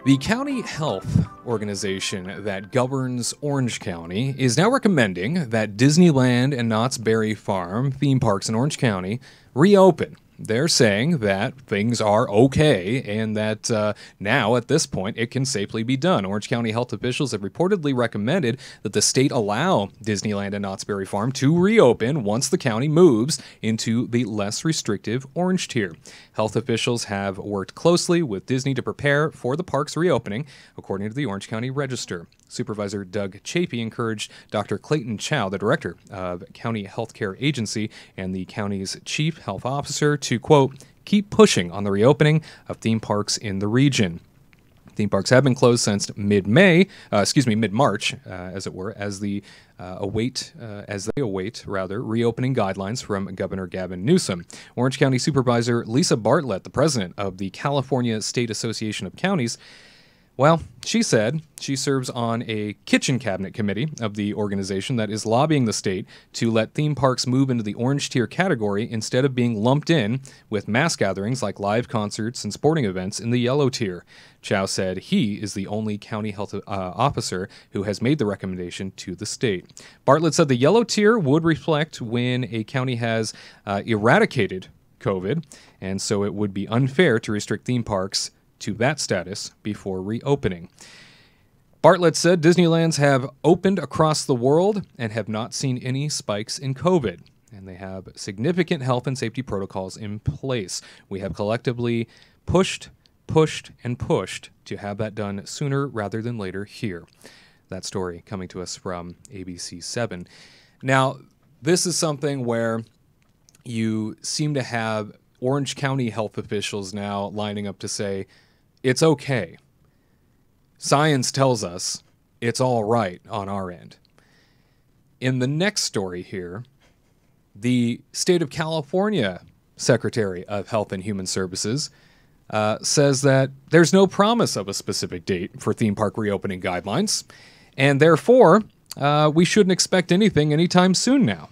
The county health organization that governs Orange County is now recommending that Disneyland and Knott's Berry Farm theme parks in Orange County reopen. They're saying that things are okay and that now, at this point, it can safely be done. Orange County health officials have reportedly recommended that the state allow Disneyland and Knott's Berry Farm to reopen once the county moves into the less restrictive orange tier. Health officials have worked closely with Disney to prepare for the park's reopening, according to the Orange County Register. Supervisor Doug Chapey encouraged Dr. Clayton Chow, the director of County Healthcare Agency and the county's chief health officer, to, quote, keep pushing on the reopening of theme parks in the region. Theme parks have been closed since mid-March, as it were, as they await reopening guidelines from Governor Gavin Newsom. Orange County Supervisor Lisa Bartlett, the president of the California State Association of Counties, well, she said she serves on a kitchen cabinet committee of the organization that is lobbying the state to let theme parks move into the orange tier category instead of being lumped in with mass gatherings like live concerts and sporting events in the yellow tier. Chow said he is the only county health officer who has made the recommendation to the state. Bartlett said the yellow tier would reflect when a county has eradicated COVID, and so it would be unfair to restrict theme parks to that status before reopening. Bartlett said Disneylands have opened across the world and have not seen any spikes in COVID, and they have significant health and safety protocols in place. We have collectively pushed to have that done sooner rather than later here. That story coming to us from ABC7. Now, this is something where you seem to have Orange County health officials now lining up to say, it's okay. Science tells us it's all right on our end. In the next story here, the state of California Secretary of Health and Human Services says that there's no promise of a specific date for theme park reopening guidelines, and therefore we shouldn't expect anything anytime soon now.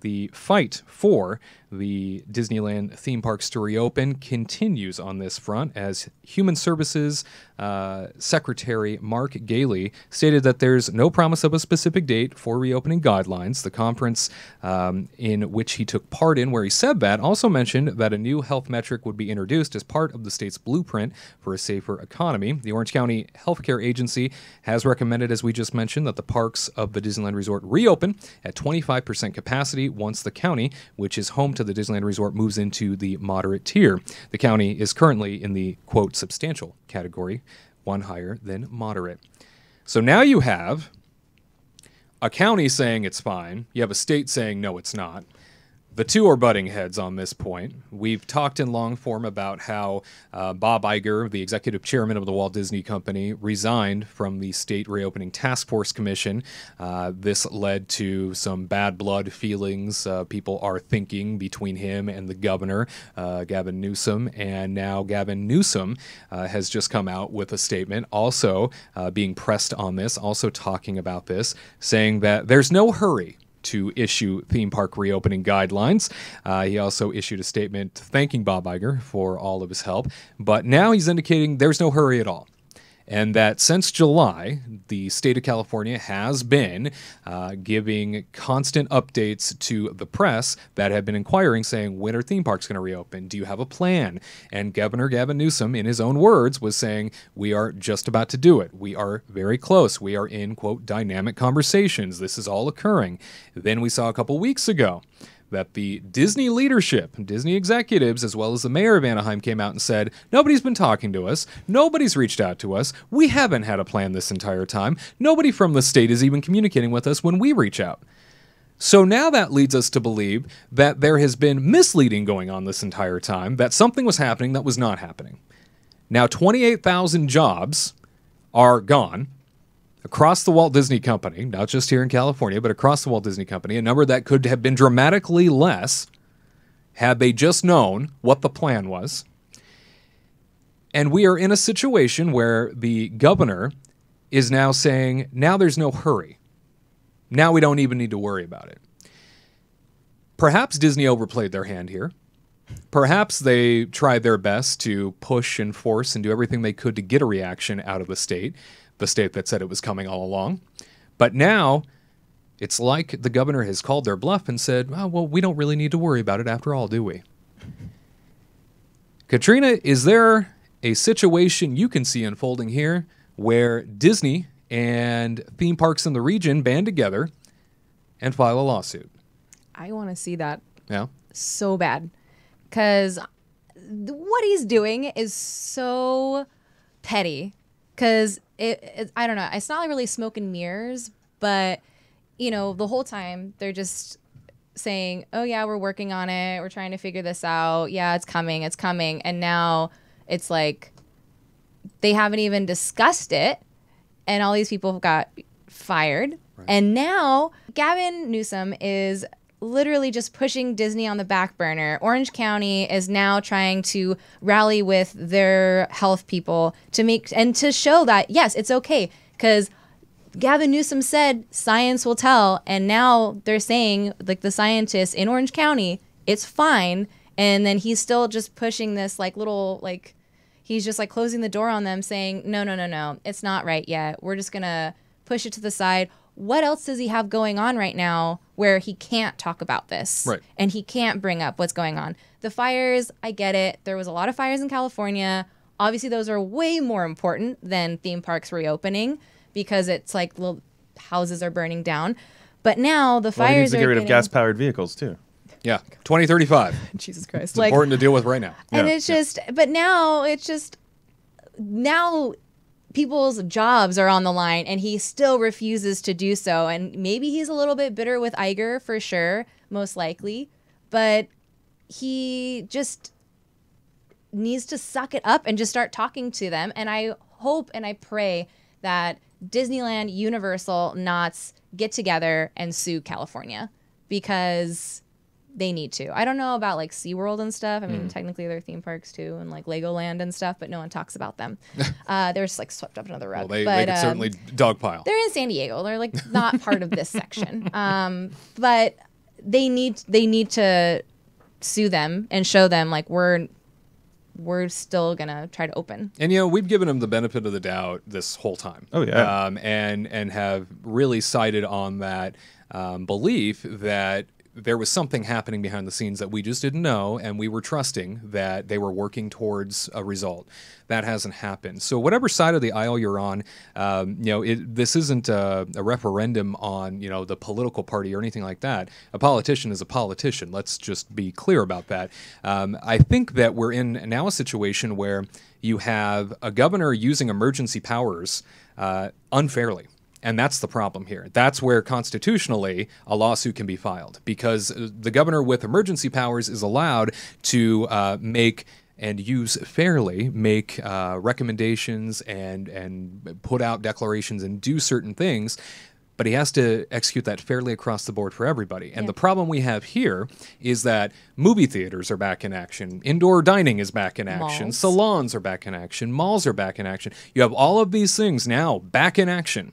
The fight for the Disneyland theme parks to reopen continues on this front as Human Services Secretary Mark Galey stated that there's no promise of a specific date for reopening guidelines. The conference in which he took part in, where he said that, also mentioned that a new health metric would be introduced as part of the state's blueprint for a safer economy. The Orange County Healthcare Agency has recommended, as we just mentioned, that the parks of the Disneyland Resort reopen at 25% capacity once the county, which is home to the Disneyland Resort, moves into the moderate tier. The county is currently in the, quote, substantial category, one higher than moderate. So now you have a county saying it's fine. You have a state saying, no, it's not. The two are butting heads on this point. We've talked in long form about how Bob Iger, the executive chairman of the Walt Disney Company, resigned from the State Reopening Task Force Commission. This led to some bad blood feelings, people are thinking, between him and the governor, Gavin Newsom. And now Gavin Newsom has just come out with a statement, also being pressed on this, also talking about this, saying that there's no hurry to issue theme park reopening guidelines. He also issued a statement thanking Bob Iger for all of his help, but now he's indicating there's no hurry at all. And that since July, the state of California has been giving constant updates to the press that have been inquiring, saying, when are theme parks going to reopen? Do you have a plan? And Governor Gavin Newsom, in his own words, was saying, we are just about to do it. We are very close. We are in, quote, dynamic conversations. This is all occurring. Then we saw a couple weeks ago that the Disney leadership, Disney executives, as well as the mayor of Anaheim, came out and said, nobody's been talking to us. Nobody's reached out to us. We haven't had a plan this entire time. Nobody from the state is even communicating with us when we reach out. So now that leads us to believe that there has been misleading going on this entire time, that something was happening that was not happening. Now, 28,000 jobs are gone across the Walt Disney Company, not just here in California, but across the Walt Disney Company, a number that could have been dramatically less had they just known what the plan was. And we are in a situation where the governor is now saying, now there's no hurry. Now we don't even need to worry about it. Perhaps Disney overplayed their hand here. Perhaps they tried their best to push and force and do everything they could to get a reaction out of the state that said it was coming all along. But now it's like the governor has called their bluff and said, oh, well, we don't really need to worry about it after all, do we? Katrina, is there a situation you can see unfolding here where Disney and theme parks in the region band together and file a lawsuit? I want to see that Yeah. so bad, because what he's doing is so petty. Because I don't know, it's not really smoke and mirrors, but you know, the whole time they're just saying, oh yeah, we're working on it, we're trying to figure this out, yeah, it's coming, and now it's like they haven't even discussed it, and all these people got fired. Right. And now Gavin Newsom is literally just pushing Disney on the back burner. Orange County is now trying to rally with their health people to show that, yes, it's okay. Because Gavin Newsom said science will tell. And now they're saying, like the scientists in Orange County, it's fine. And then he's still just pushing this he's just like closing the door on them, saying, no, it's not right yet. We're just going to push it to the side. What else does he have going on right now where he can't talk about this? Right. And he can't bring up what's going on? The fires, I get it. There was a lot of fires in California. Obviously, those are way more important than theme parks reopening, because it's like little houses are burning down. But now the fires he needs to get rid of gas-powered vehicles, too. Yeah, 2035. Jesus Christ. It's important to deal with right now. And now people's jobs are on the line, and he still refuses to do so. And maybe he's a little bit bitter with Iger, for sure, most likely. But he just needs to suck it up and just start talking to them. And I hope and I pray that Disneyland, Universal, Knott's get together and sue California, because they need to. I don't know about like SeaWorld and stuff. I mean, technically they're theme parks too, and like Legoland and stuff, but no one talks about them. They're just like swept up another rug. Well, they could certainly dogpile. They're in San Diego. They're like not part of this section. But they need to sue them and show them like we're still gonna try to open. And we've given them the benefit of the doubt this whole time. Oh yeah. And have really cited on that belief that there was something happening behind the scenes that we just didn't know, and we were trusting that they were working towards a result. That hasn't happened. So whatever side of the aisle you're on, this isn't a referendum on the political party or anything like that. A politician is a politician. Let's just be clear about that. I think that we're in now a situation where you have a governor using emergency powers unfairly. And that's the problem here. That's where constitutionally a lawsuit can be filed, because the governor with emergency powers is allowed to make recommendations and put out declarations and do certain things, but he has to execute that fairly across the board for everybody. And the problem we have here is that movie theaters are back in action, indoor dining is back in action, malls. Salons are back in action, malls are back in action. You have all of these things now back in action.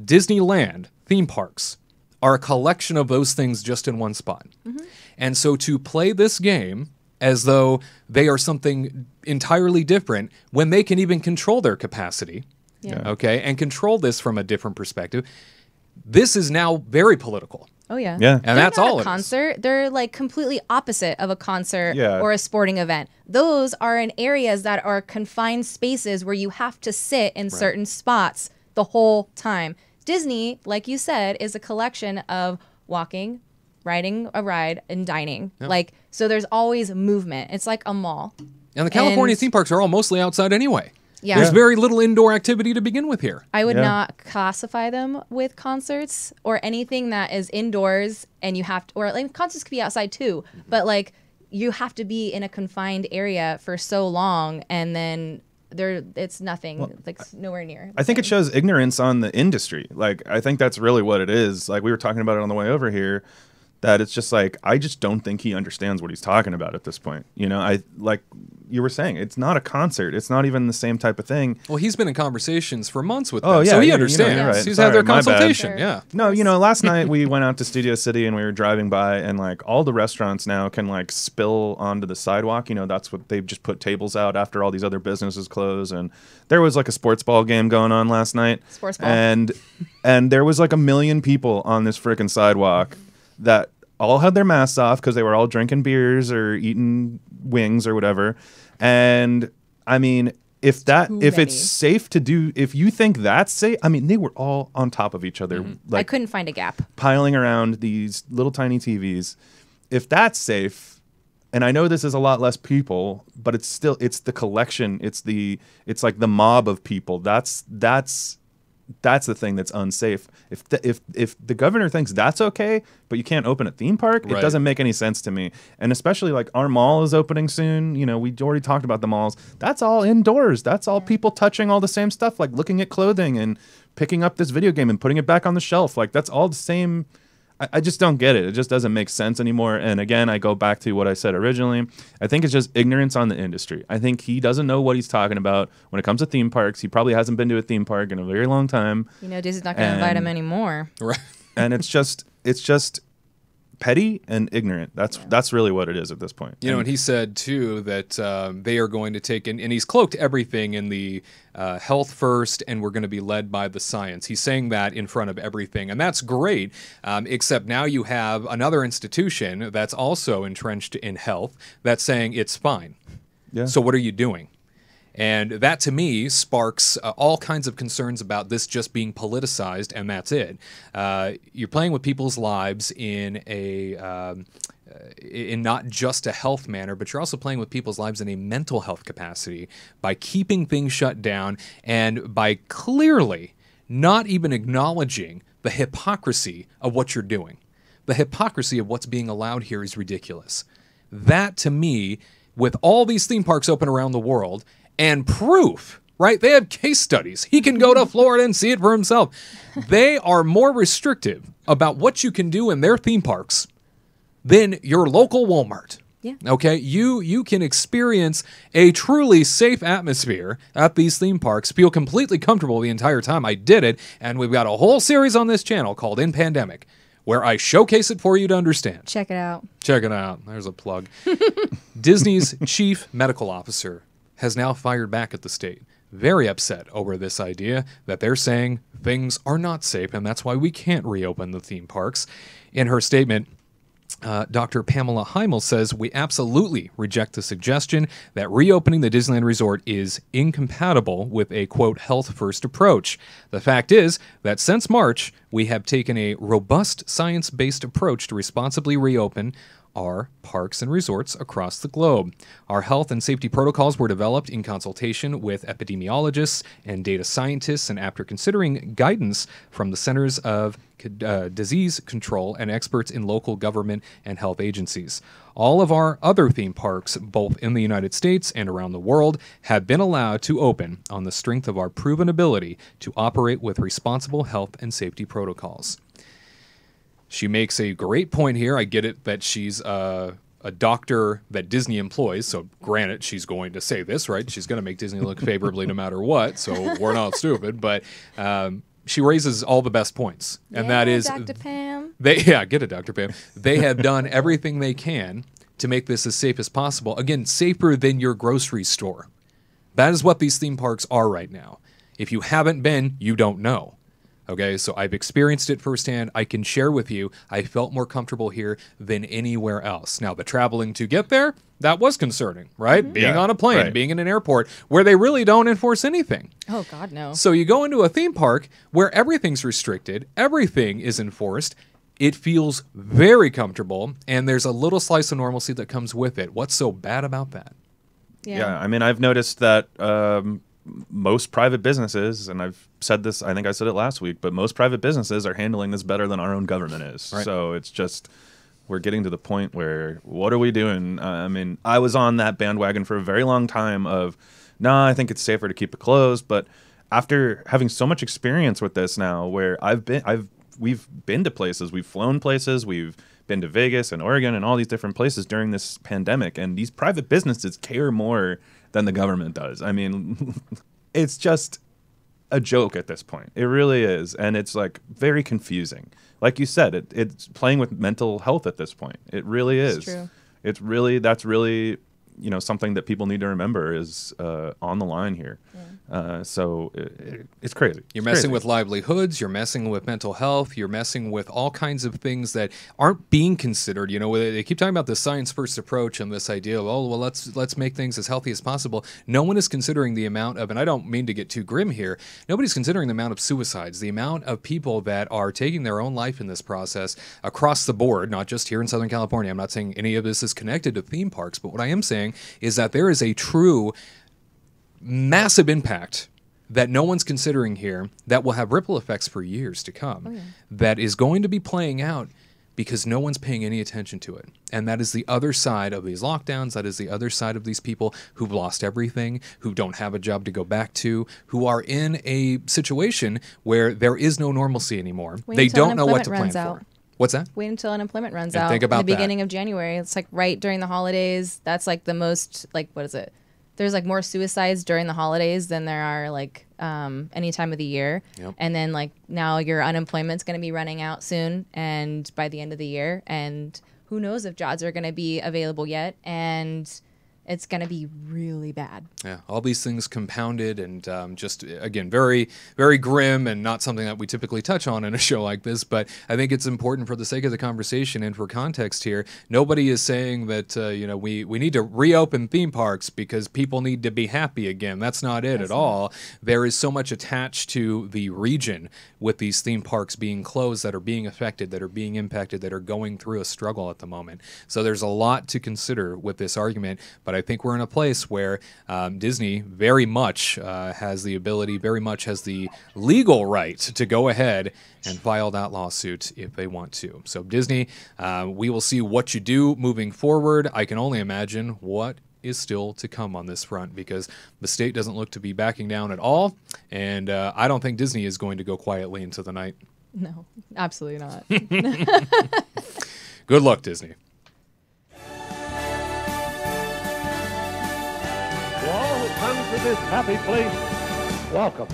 Disneyland, theme parks, are a collection of those things just in one spot. Mm-hmm. And so to play this game as though they are something entirely different when they can even control their capacity, and control this from a different perspective, this is now very political. Oh, yeah. Yeah. And that's all it is. Concert. They're like completely opposite of a concert or a sporting event. Those are in areas that are confined spaces where you have to sit in certain spots the whole time. Disney, like you said, is a collection of walking, riding a ride, and dining. Yep. So there's always movement. It's like a mall. And the California theme parks are all mostly outside anyway. Yeah. There's very little indoor activity to begin with here. I would not classify them with concerts or anything that is indoors, and you have to, or like concerts could be outside too, but you have to be in a confined area for so long, and then it's nothing, nowhere near. I think it shows ignorance on the industry. I think that's really what it is. We were talking about it on the way over here. that it's just like, I just don't think he understands what he's talking about at this point. You know, I like you were saying, it's not a concert. It's not even the same type of thing. Well, he's been in conversations for months with them, Oh, yeah, so he you're understands. right. He's Sorry, had their my bad. consultation. Sure. Yeah. No, you know, last night we went out to Studio City and we were driving by, and like all the restaurants now can like spill onto the sidewalk. You know, that's what they've just put tables out after all these other businesses close. And there was like a sports ball game going on last night. Sports ball. And there was like 1 million people on this freaking sidewalk that all had their masks off because they were all drinking beers or eating wings or whatever. And I mean, if it's safe to do, if you think that's safe, I mean, they were all on top of each other, I couldn't find a gap. piling around these little tiny TVs. If that's safe, and I know this is a lot less people, but it's the collection. It's like the mob of people. That's the thing that's unsafe. If the governor thinks that's okay, but you can't open a theme park, Right. it doesn't make any sense to me. And especially like our mall is opening soon. You know, we already talked about the malls. That's all indoors. That's all people touching all the same stuff, like looking at clothing and picking up this video game and putting it back on the shelf. Like that's all the same. I just don't get it. It just doesn't make sense anymore. And again, I go back to what I said originally. I think it's just ignorance on the industry. I think he doesn't know what he's talking about when it comes to theme parks. He probably hasn't been to a theme park in a very long time. You know, Disney's not going to invite him anymore. Right. And it's just petty and ignorant. That's really what it is at this point. You know, and he said, too, that they are going to take, and he's cloaked everything in the health first, and we're going to be led by the science. He's saying that in front of everything, and that's great, except now you have another institution that's also entrenched in health that's saying it's fine. Yeah. So what are you doing? And that, to me, sparks all kinds of concerns about this just being politicized, and that's it. You're playing with people's lives in not just a health manner, but you're also playing with people's lives in a mental health capacity by keeping things shut down and by clearly not even acknowledging the hypocrisy of what you're doing. The hypocrisy of what's being allowed here is ridiculous. That, to me, with all these theme parks open around the world, and proof, right? They have case studies. He can go to Florida and see it for himself. They are more restrictive about what you can do in their theme parks than your local Walmart. Yeah. Okay? You can experience a truly safe atmosphere at these theme parks, feel completely comfortable the entire time. I did it, and we've got a whole series on this channel called In Pandemic, where I showcase it for you to understand. Check it out. Check it out. There's a plug. Disney's chief medical officer has now fired back at the state. Very upset over this idea that they're saying things are not safe, and that's why we can't reopen the theme parks. In her statement, Dr. Pamela Heimel says, we absolutely reject the suggestion that reopening the Disneyland Resort is incompatible with a, quote, health-first approach. The fact is that since March, we have taken a robust science-based approach to responsibly reopen our parks and resorts across the globe. Our health and safety protocols were developed in consultation with epidemiologists and data scientists, and after considering guidance from the Centers of Disease Control and experts in local government and health agencies. All of our other theme parks, both in the United States and around the world, have been allowed to open on the strength of our proven ability to operate with responsible health and safety protocols. She makes a great point here. I get it that she's a doctor that Disney employs, so granted, she's going to say this, right? She's going to make Disney look favorably no matter what, so we're not stupid, but she raises all the best points, and that is... Dr. Pam. Get it, Dr. Pam. They have done everything they can to make this as safe as possible. Again, safer than your grocery store. That is what these theme parks are right now. If you haven't been, you don't know. Okay, so I've experienced it firsthand. I can share with you, I felt more comfortable here than anywhere else. Now, the traveling to get there, that was concerning, right? Mm-hmm. Being on a plane, being in an airport, where they really don't enforce anything. Oh, God, no. So you go into a theme park where everything's restricted, everything is enforced, it feels very comfortable, and there's a little slice of normalcy that comes with it. What's so bad about that? Yeah, I mean, I've noticed that... most private businesses, and I've said this, I think I said it last week, but most private businesses are handling this better than our own government is. Right. So it's just, we're getting to the point where, what are we doing? I mean, I was on that bandwagon for a very long time of, I think it's safer to keep it closed. But after having so much experience with this now, where we've been to places, we've flown places, we've been to Vegas and Oregon and all these different places during this pandemic, and these private businesses care more than the government does. I mean, it's just a joke at this point. It really is, and it's like very confusing. Like you said, it's playing with mental health at this point. It really is. It's true. That's really something that people need to remember is on the line here. So it's crazy. You're messing with livelihoods. You're messing with mental health. You're messing with all kinds of things that aren't being considered. They keep talking about the science-first approach and this idea of, let's make things as healthy as possible. No one is considering the amount of, and I don't mean to get too grim here, nobody's considering the amount of suicides, the amount of people that are taking their own life in this process across the board, not just here in Southern California. I'm not saying any of this is connected to theme parks, but what I am saying is that there is a true massive impact that no one's considering here that will have ripple effects for years to come, that is going to be playing out because no one's paying any attention to it. And that is the other side of these lockdowns. That is the other side of these people who've lost everything, who don't have a job to go back to, who are in a situation where there is no normalcy anymore. They don't know what to plan for. What's that? Wait until unemployment runs And out think about in the beginning of January. It's like right during the holidays. That's like the most, like, what is it? There's like more suicides during the holidays than there are like any time of the year. Yep. And then like now your unemployment's going to be running out soon and by the end of the year. And who knows if jobs are going to be available yet. And it's going to be really bad. Yeah, all these things compounded and just, again, very, very grim and not something that we typically touch on in a show like this. But I think it's important for the sake of the conversation and for context here. Nobody is saying that, we need to reopen theme parks because people need to be happy again. That's not it at all. There is so much attached to the region with these theme parks being closed that are being affected, that are being impacted, that are going through a struggle at the moment. So there's a lot to consider with this argument. But I think we're in a place where Disney very much has the ability, very much has the legal right to go ahead and file that lawsuit if they want to. So Disney, we will see what you do moving forward. I can only imagine what is still to come on this front because the state doesn't look to be backing down at all. And I don't think Disney is going to go quietly into the night. No, absolutely not. Good luck, Disney. To all who come to this happy place, welcome.